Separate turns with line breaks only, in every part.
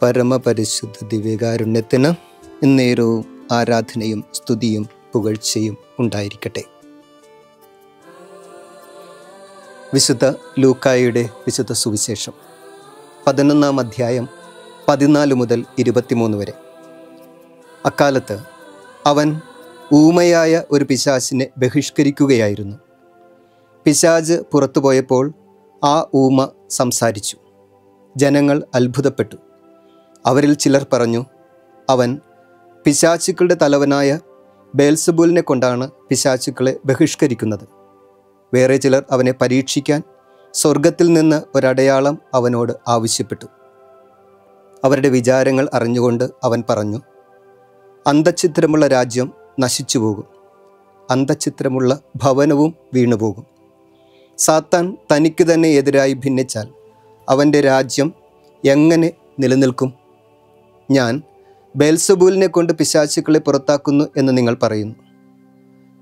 പരമപരിശുദ്ധ ദിവ്യകാരുണ്യത്തിന് എന്നേരവും ആരാധനയും സ്തുതിയും പുകഴ്ചയും ഉണ്ടായിരിക്കട്ടെ. വിശുദ്ധ ലൂക്കായുടെ വിശുദ്ധ സുവിശേഷം 11-ാം അധ്യായം 14 മുതൽ 23 വരെ. അക്കാലത്ത് അവൻ ഊമയായ ഒരു പിശാചിനെ ബഹിഷ്കരിക്കുകയായിരുന്നു. പിശാച് പുറത്തു പോയപ്പോൾ ആ ഊമ സംസാരിച്ചു. ജനങ്ങൾ അത്ഭുതപ്പെട്ടു. അവരിൽ ചിലർ പറഞ്ഞു, അവൻ പിശാചുക്കളുടെ തലവനായ ബേൽസെബൂലിനെ കൊണ്ടാണ് പിശാചുക്കളെ ബഹിഷ്കരിക്കുന്നത്. വേറെ ചിലർ അവനെ പരീക്ഷിക്കാൻ സ്വർഗത്തിൽ നിന്ന് ഒരടയാളം അവനോട് ആവശ്യപ്പെട്ടു. അവരുടെ വിചാരങ്ങൾ അറിഞ്ഞുകൊണ്ട് അവൻ പറഞ്ഞു, അന്തഛിദ്രമുള്ള രാജ്യം നശിച്ചു പോകും, അന്തഛിദ്രമുള്ള ഭവനവും വീണുപോകും. സാത്താൻ തനിക്ക് തന്നെ എതിരായി ഭിന്നിച്ചാൽ അവൻ്റെ രാജ്യം എങ്ങനെ നിലനിൽക്കും? ഞാൻ ബേൽസെബൂലിനെ കൊണ്ട് പിശാചുക്കളെ പുറത്താക്കുന്നു എന്ന് നിങ്ങൾ പറയുന്നു.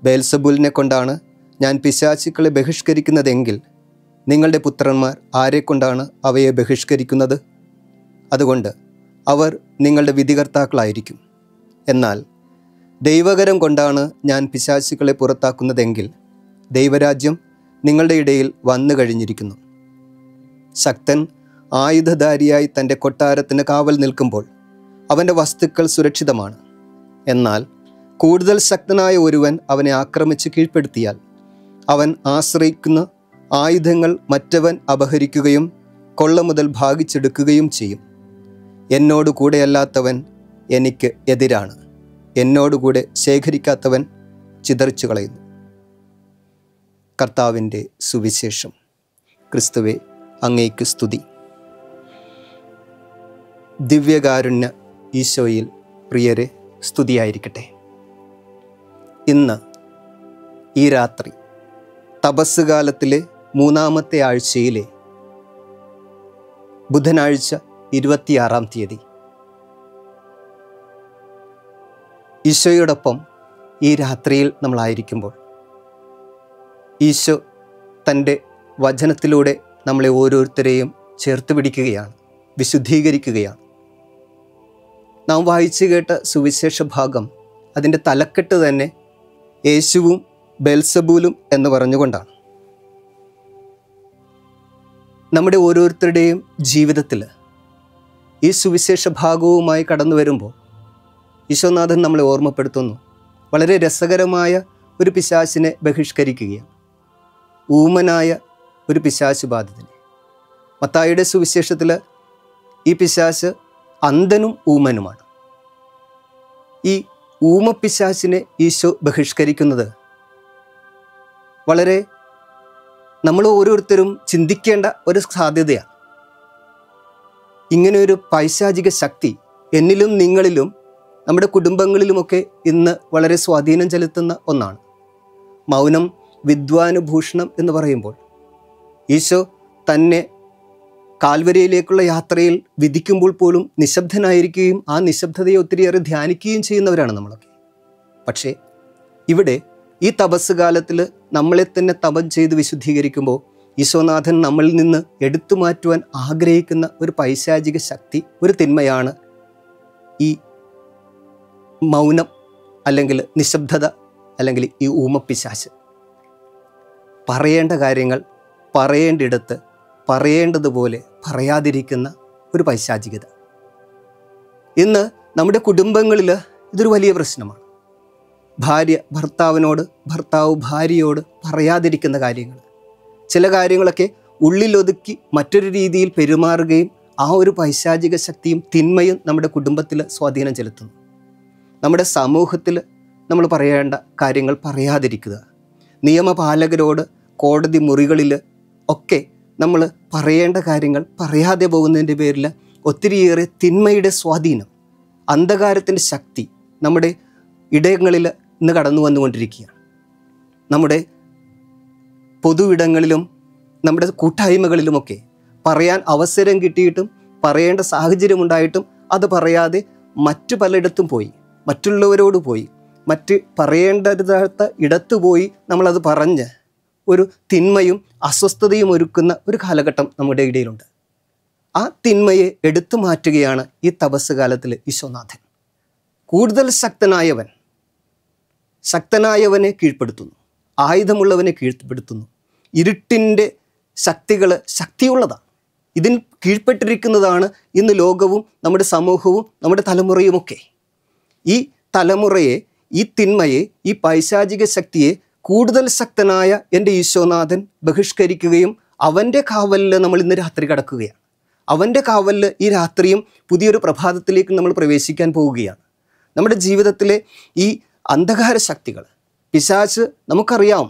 ബേൽസെബൂലിനെ കൊണ്ടാണ് ഞാൻ പിശാചുക്കളെ ബഹിഷ്കരിക്കുന്നതെങ്കിൽ നിങ്ങളുടെ പുത്രന്മാർ ആരെക്കൊണ്ടാണ് അവയെ ബഹിഷ്കരിക്കുന്നത്? അതുകൊണ്ട് അവർ നിങ്ങളുടെ വിധികർത്താക്കളായിരിക്കും. എന്നാൽ ദൈവകരം കൊണ്ടാണ് ഞാൻ പിശാചുക്കളെ പുറത്താക്കുന്നതെങ്കിൽ ദൈവരാജ്യം നിങ്ങളുടെ ഇടയിൽ വന്നു കഴിഞ്ഞിരിക്കുന്നു. ശക്തൻ ആയുധധാരിയായി തൻ്റെ കൊട്ടാരത്തിന് കാവൽ നിൽക്കുമ്പോൾ അവൻ്റെ വസ്തുക്കൾ സുരക്ഷിതമാണ്. എന്നാൽ കൂടുതൽ ശക്തനായ ഒരുവൻ അവനെ ആക്രമിച്ച് കീഴ്പ്പെടുത്തിയാൽ അവൻ ആശ്രയിക്കുന്ന ആയുധങ്ങൾ മറ്റവൻ അപഹരിക്കുകയും കൊള്ള മുതൽ ഭാഗിച്ചെടുക്കുകയും ചെയ്യും. എന്നോട് കൂടെയല്ലാത്തവൻ എനിക്ക് എതിരാണ്, എന്നോടുകൂടെ ശേഖരിക്കാത്തവൻ ചിതറിച്ചു കളയുന്നു. കർത്താവിൻ്റെ സുവിശേഷം. ക്രിസ്തുവേ, അങ്ങേക്ക് സ്തുതി. ദിവ്യകാരുണ്യ ഈശോയിൽ പ്രിയരെ സ്തുതിയായിരിക്കട്ടെ. ഇന്ന് ഈ രാത്രി തപസ് കാലത്തിലെ 3-ാമത്തെ ആഴ്ചയിലെ ബുധനാഴ്ച 26-ാം തീയതി ഈശോയോടൊപ്പം ഈ രാത്രിയിൽ നമ്മളായിരിക്കുമ്പോൾ ഈശോ തൻ്റെ വചനത്തിലൂടെ നമ്മളെ ഓരോരുത്തരെയും ചേർത്ത് പിടിക്കുകയാണ്, വിശുദ്ധീകരിക്കുകയാണ്. നാം വായിച്ചു കേട്ട സുവിശേഷ ഭാഗം അതിൻ്റെ തലക്കെട്ട് തന്നെ യേശുവും ബേൽസെബൂലും എന്ന് പറഞ്ഞുകൊണ്ടാണ്. നമ്മുടെ ഓരോരുത്തരുടെയും ജീവിതത്തിൽ ഈ സുവിശേഷ ഭാഗവുമായി കടന്നു വരുമ്പോൾ ഈശോനാഥൻ നമ്മളെ ഓർമ്മപ്പെടുത്തുന്നു, വളരെ രസകരമായ ഒരു പിശാചിനെ ബഹിഷ്കരിക്കുകയാണ്. ഊമനായ ഒരു പിശാച് ബാധിതനെ. മത്തായിയുടെ സുവിശേഷത്തിൽ ഈ പിശാച് അന്ധനും ഊമനുമാണ്. ഈ ഊമ പിശാചിനെ ഈശോ ബഹിഷ്കരിക്കുന്നത് വളരെ നമ്മൾ ഓരോരുത്തരും ചിന്തിക്കേണ്ട ഒരു സാധ്യതയാണ്. ഇങ്ങനെയൊരു പൈശാചിക ശക്തി എന്നിലും നിങ്ങളിലും നമ്മുടെ കുടുംബങ്ങളിലുമൊക്കെ ഇന്ന് വളരെ സ്വാധീനം ചെലുത്തുന്ന ഒന്നാണ്. മൗനം വിദ്വാനുഭൂഷണം എന്ന് പറയുമ്പോൾ ഈശോ തന്നെ കാൽവരിയിലേക്കുള്ള യാത്രയിൽ വിധിക്കുമ്പോൾ പോലും നിശബ്ദനായിരിക്കുകയും ആ നിശബ്ദതയെ ഒത്തിരിയേറെ ധ്യാനിക്കുകയും ചെയ്യുന്നവരാണ് നമ്മളൊക്കെ. പക്ഷേ ഇവിടെ ഈ തപസ് കാലത്തിൽ നമ്മളെ തന്നെ തപം ചെയ്ത് വിശുദ്ധീകരിക്കുമ്പോൾ ഈശോനാഥൻ നമ്മളിൽ നിന്ന് എടുത്തു മാറ്റുവാൻ ആഗ്രഹിക്കുന്ന ഒരു പൈശാചിക ശക്തി, ഒരു തിന്മയാണ് ഈ മൗനം അല്ലെങ്കിൽ നിശബ്ദത അല്ലെങ്കിൽ ഈ ഊമപ്പിശാച്. പറയേണ്ട കാര്യങ്ങൾ പറയേണ്ടിടത്ത് പറയേണ്ടതുപോലെ പറയാതിരിക്കുന്ന ഒരു പൈശാചികത. ഇന്ന് നമ്മുടെ കുടുംബങ്ങളിൽ ഇതൊരു വലിയ പ്രശ്നമാണ്. ഭാര്യ ഭർത്താവിനോട്, ഭർത്താവ് ഭാര്യയോട് പറയാതിരിക്കുന്ന കാര്യങ്ങൾ, ചില കാര്യങ്ങളൊക്കെ ഉള്ളിലൊതുക്കി മറ്റൊരു രീതിയിൽ പെരുമാറുകയും ആ ഒരു പൈശാചിക ശക്തിയും തിന്മയും നമ്മുടെ കുടുംബത്തിൽ സ്വാധീനം ചെലുത്തുന്നു. നമ്മുടെ സമൂഹത്തിൽ നമ്മൾ പറയേണ്ട കാര്യങ്ങൾ പറയാതിരിക്കുക, നിയമപാലകരോട് കോടതി മുറികളിൽ ഒക്കെ നമ്മൾ പറയേണ്ട കാര്യങ്ങൾ പറയാതെ പോകുന്നതിൻ്റെ പേരിൽ ഒത്തിരിയേറെ തിന്മയുടെ സ്വാധീനം, അന്ധകാരത്തിൻ്റെ ശക്തി നമ്മുടെ ഇടങ്ങളിൽ ഇന്ന് കടന്നു വന്നുകൊണ്ടിരിക്കുകയാണ്. നമ്മുടെ പൊതു ഇടങ്ങളിലും നമ്മുടെ കൂട്ടായ്മകളിലുമൊക്കെ പറയാൻ അവസരം കിട്ടിയിട്ടും പറയേണ്ട സാഹചര്യം ഉണ്ടായിട്ടും അത് പറയാതെ മറ്റു പലയിടത്തും പോയി, മറ്റുള്ളവരോട് പോയി, മറ്റ് പറയേണ്ടതാത്ത ഇടത്തു പോയി നമ്മളത് പറഞ്ഞ് ഒരു തിന്മയും അസ്വസ്ഥതയും ഒരുക്കുന്ന ഒരു കാലഘട്ടം നമ്മുടെ ഇടയിലുണ്ട്. ആ തിന്മയെ എടുത്തു മാറ്റുകയാണ് ഈ തപസ് കാലത്തിൽ ഈശോനാഥൻ. കൂടുതൽ ശക്തനായവനെ കീഴ്പ്പെടുത്തുന്നു, ആയുധമുള്ളവനെ കീഴ്പ്പെടുത്തുന്നു. ഇരുട്ടിൻ്റെ ശക്തികൾ ശക്തിയുള്ളതാണ്. ഇതിന് കീഴ്പ്പെട്ടിരിക്കുന്നതാണ് ഇന്ന് ലോകവും നമ്മുടെ സമൂഹവും നമ്മുടെ തലമുറയുമൊക്കെ. ഈ തലമുറയെ, ഈ തിന്മയെ, ഈ പൈശാചിക ശക്തിയെ കൂടുതൽ ശക്തനായ എൻ്റെ ഈശോനാഥൻ ബഹിഷ്കരിക്കുകയും അവൻ്റെ കാവലിൽ നമ്മൾ ഇന്ന് രാത്രി കടക്കുകയാണ്. അവൻ്റെ കാവലിൽ ഈ രാത്രിയും പുതിയൊരു പ്രഭാതത്തിലേക്ക് നമ്മൾ പ്രവേശിക്കാൻ പോവുകയാണ്. നമ്മുടെ ജീവിതത്തിലെ ഈ അന്ധകാര ശക്തികൾ, പിശാച് നമുക്കറിയാം,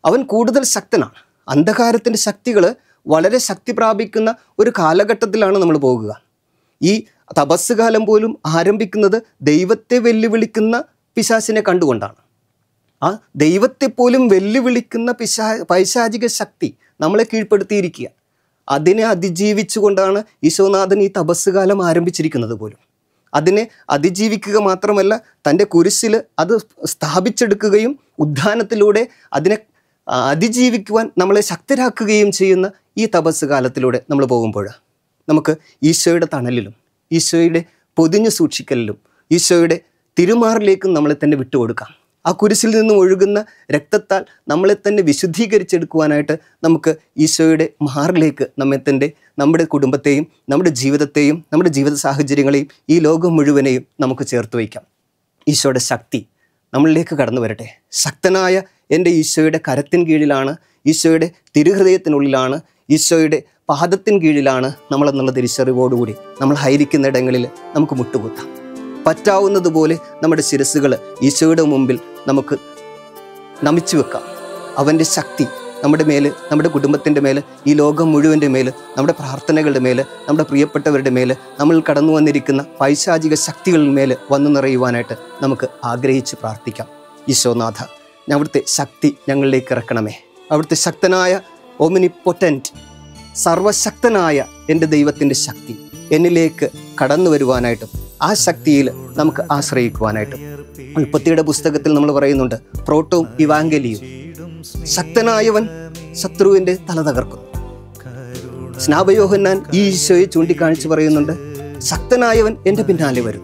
അവൻ കൂടുതൽ ശക്തനാണ്. അന്ധകാരത്തിൻ്റെ ശക്തികൾ വളരെ ശക്തി പ്രാപിക്കുന്ന ഒരു കാലഘട്ടത്തിലാണ് നമ്മൾ പോകുക. ഈ തപസ് കാലം പോലും ആരംഭിക്കുന്നത് ദൈവത്തെ വെല്ലുവിളിക്കുന്ന പിശാചിനെ കണ്ടുകൊണ്ടാണ്. ആ ദൈവത്തെ പോലും വെല്ലുവിളിക്കുന്ന പൈശാചിക ശക്തി നമ്മളെ കീഴ്പ്പെടുത്തിയിരിക്കുക. അതിനെ അതിജീവിച്ചുകൊണ്ടാണ് ഈശോനാഥൻ ഈ തപസ് കാലം ആരംഭിച്ചിരിക്കുന്നത് പോലും. അതിനെ അതിജീവിക്കുക മാത്രമല്ല, തൻ്റെ കുരിശിൽ അത് സ്ഥാപിച്ചെടുക്കുകയും ഉദ്ധാനത്തിലൂടെ അതിനെ അതിജീവിക്കുവാൻ നമ്മളെ ശക്തരാക്കുകയും ചെയ്യുന്ന ഈ തപസ് കാലത്തിലൂടെ നമ്മൾ പോകുമ്പോൾ നമുക്ക് ഈശോയുടെ തണലിലും ഈശോയുടെ പൊതിഞ്ഞു സൂക്ഷിക്കലിലും ഈശോയുടെ തിരുമാറിലേക്കും നമ്മളെ തന്നെ വിട്ടുകൊടുക്കാം. ആ കുരിശിൽ നിന്നും ഒഴുകുന്ന രക്തത്താൽ നമ്മളെ തന്നെ വിശുദ്ധീകരിച്ചെടുക്കുവാനായിട്ട് നമുക്ക് ഈശോയുടെ മാറിലേക്ക് നമ്മുടെ കുടുംബത്തെയും നമ്മുടെ ജീവിതത്തെയും നമ്മുടെ ജീവിത സാഹചര്യങ്ങളെയും ഈ ലോകം മുഴുവനെയും നമുക്ക് ചേർത്ത് വയ്ക്കാം. ഈശോയുടെ ശക്തി നമ്മളിലേക്ക് കടന്നു വരട്ടെ. ശക്തനായ എൻ്റെ ഈശോയുടെ കരത്തിൻ കീഴിലാണ്, ഈശോയുടെ തിരുഹൃദയത്തിനുള്ളിലാണ്, ഈശോയുടെ പാദത്തിൻ കീഴിലാണ് നമ്മളെന്നുള്ള തിരിച്ചറിവോടുകൂടി നമ്മൾ ആയിരിക്കുന്ന ഇടങ്ങളിൽ നമുക്ക് മുട്ടുകുത്താം. പറ്റാവുന്നതുപോലെ നമ്മുടെ ശിരസ്സുകൾ ഈശോയുടെ മുമ്പിൽ നമുക്ക് നമിച്ചു വെക്കാം. അവൻ്റെ ശക്തി നമ്മുടെ മേൽ, നമ്മുടെ കുടുംബത്തിൻ്റെ മേൽ, ഈ ലോകം മുഴുവൻ്റെ മേൽ, നമ്മുടെ പ്രാർത്ഥനകളുടെ മേൽ, നമ്മുടെ പ്രിയപ്പെട്ടവരുടെ മേൽ, നമ്മൾ കടന്നു വന്നിരിക്കുന്ന പൈശാചിക ശക്തികളിൽ മേൽ വന്നു നിറയുവാനായിട്ട് നമുക്ക് ആഗ്രഹിച്ച് പ്രാർത്ഥിക്കാം. ഈശോനാഥ, അവിടുത്തെ ശക്തി ഞങ്ങളിലേക്ക് ഇറക്കണമേ. അവിടുത്തെ ശക്തനായ ഓമിനിപൊട്ടൻറ്റ്, സർവശക്തനായ എൻ്റെ ദൈവത്തിൻ്റെ ശക്തി എന്നിലേക്ക് കടന്നു വരുവാനായിട്ടും ആ ശക്തിയിൽ നമുക്ക് ആശ്രയിക്കുവാനായിട്ടും. ഉൽപ്പത്തിയുടെ പുസ്തകത്തിൽ നമ്മൾ പറയുന്നുണ്ട്, പ്രോട്ടോം ഇവാങ്കലിയും, ശക്തനായവൻ ശത്രുവിൻ്റെ തല തകർക്കുന്നു. സ്നാപയോഹന്നാൻ ഈ ഈശോയെ ചൂണ്ടിക്കാണിച്ച് പറയുന്നുണ്ട്, ശക്തനായവൻ എൻ്റെ പിന്നാലെ വരും.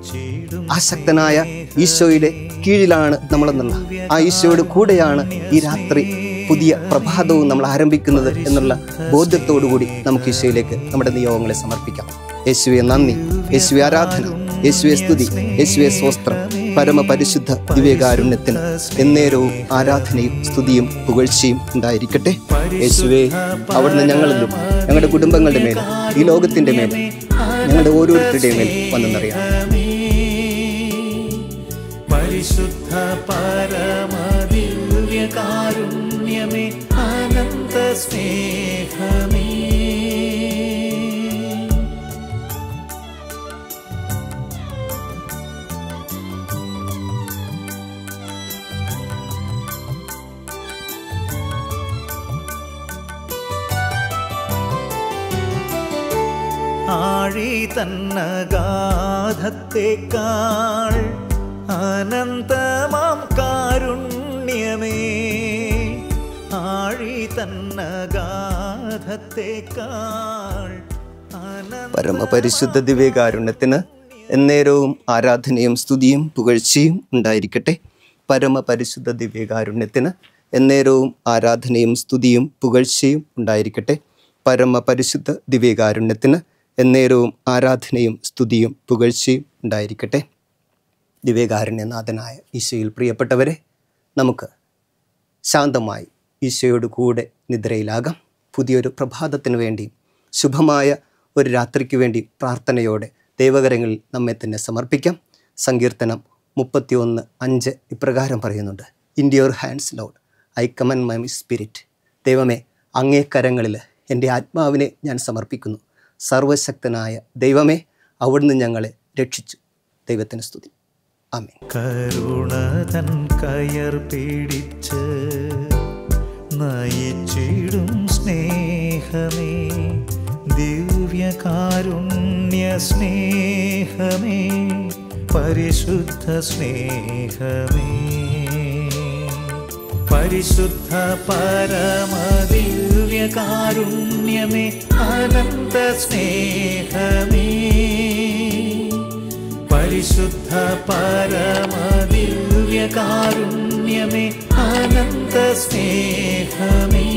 ആ ശക്തനായ ഈശോയുടെ കീഴിലാണ് നമ്മളെന്നുള്ള, ആ ഈശോയുടെ കൂടെയാണ് ഈ രാത്രി പുതിയ പ്രഭാതവും നമ്മൾ ആരംഭിക്കുന്നത് എന്നുള്ള ബോധ്യത്തോടുകൂടി നമുക്ക് ഈശോയിലേക്ക് നമ്മുടെ നിയോഗങ്ങളെ സമർപ്പിക്കാം. യേശുവെ നന്ദി, യേശുവെ ആരാധന, യേശുവെ സ്തുതി, യേശുവെ സ്തോത്രം. പരമപരിശുദ്ധ ദിവ്യകാരുണ്യത്തിന് എന്നേരവും ആരാധനയും സ്തുതിയും പുകഴ്ചയും ഉണ്ടായിരിക്കട്ടെ. യേശുവേ, അവിടുന്ന് ഞങ്ങളിലും ഞങ്ങളുടെ കുടുംബങ്ങളുടെ മേൽ, ഈ ലോകത്തിൻ്റെ മേൽ, ഞങ്ങളുടെ ഓരോരുത്തരുടെയും മേൽ വന്നെന്നറിയാം.
പരിശുദ്ധ പരമദിവ്യകാരുണ്യമേ, അനന്ത സ്നേഹമേ, ആഴി തന്നഗാധത്തേക്കാൾ അനന്തമാം കാരുണ്യമേ, ആഴി തന്നഗാധത്തേക്കാൾ
പരമപരിശുദ്ധ ദിവ്യകാരുണ്യത്തിന് എന്നേരവും ആരാധനയും സ്തുതിയും പുകഴ്ചയും ഉണ്ടായിരിക്കട്ടെ. പരമപരിശുദ്ധ ദിവ്യകാരുണ്യത്തിന് എന്നേരവും ആരാധനയും സ്തുതിയും പുകഴ്ചയും ഉണ്ടായിരിക്കട്ടെ. പരമപരിശുദ്ധ ദിവ്യകാരുണ്യത്തിന് എന്നേരവും ആരാധനയും സ്തുതിയും പുകഴ്ചയും ഉണ്ടായിരിക്കട്ടെ. ദിവ്യകാരുണ്യനാഥനായ ഈശോയിൽ പ്രിയപ്പെട്ടവരെ, നമുക്ക് ശാന്തമായി ഈശോയോട് കൂടെ നിദ്രയിലാകാം. പുതിയൊരു പ്രഭാതത്തിന് വേണ്ടിയും ശുഭമായ ഒരു രാത്രിക്ക് വേണ്ടി പ്രാർത്ഥനയോടെ ദൈവകരങ്ങളിൽ നമ്മെ തന്നെ സമർപ്പിക്കാം. സങ്കീർത്തനം 31:5 ഇപ്രകാരം പറയുന്നുണ്ട്, in your hands Lord I commend my spirit. ദൈവമേ, അങ്ങേ കരങ്ങളിൽ എൻ്റെ ആത്മാവിനെ ഞാൻ സമർപ്പിക്കുന്നു. സർവശക്തനായ ദൈവമേ, അവിടുന്ന് ഞങ്ങളെ രക്ഷിച്ചു. ദൈവത്തിന് സ്തുതി. ആമേൻ.
കരുണതൻ കയർ പിടിച്ച് നയിച്ചിടും സ്നേഹമേ, ദിവ്യകാരുണ്യ സ്നേഹമേ, പരിശുദ്ധ സ്നേഹമേ, പരിശുദ്ധ പരമദിവ്യ ദിവ്യകാരുണ്യമേ അനന്ത സ്നേഹമേ പരിശുദ്ധ പരമ ദിവ്യകാരുണ്യമേ അനന്ത സ്നേഹമേ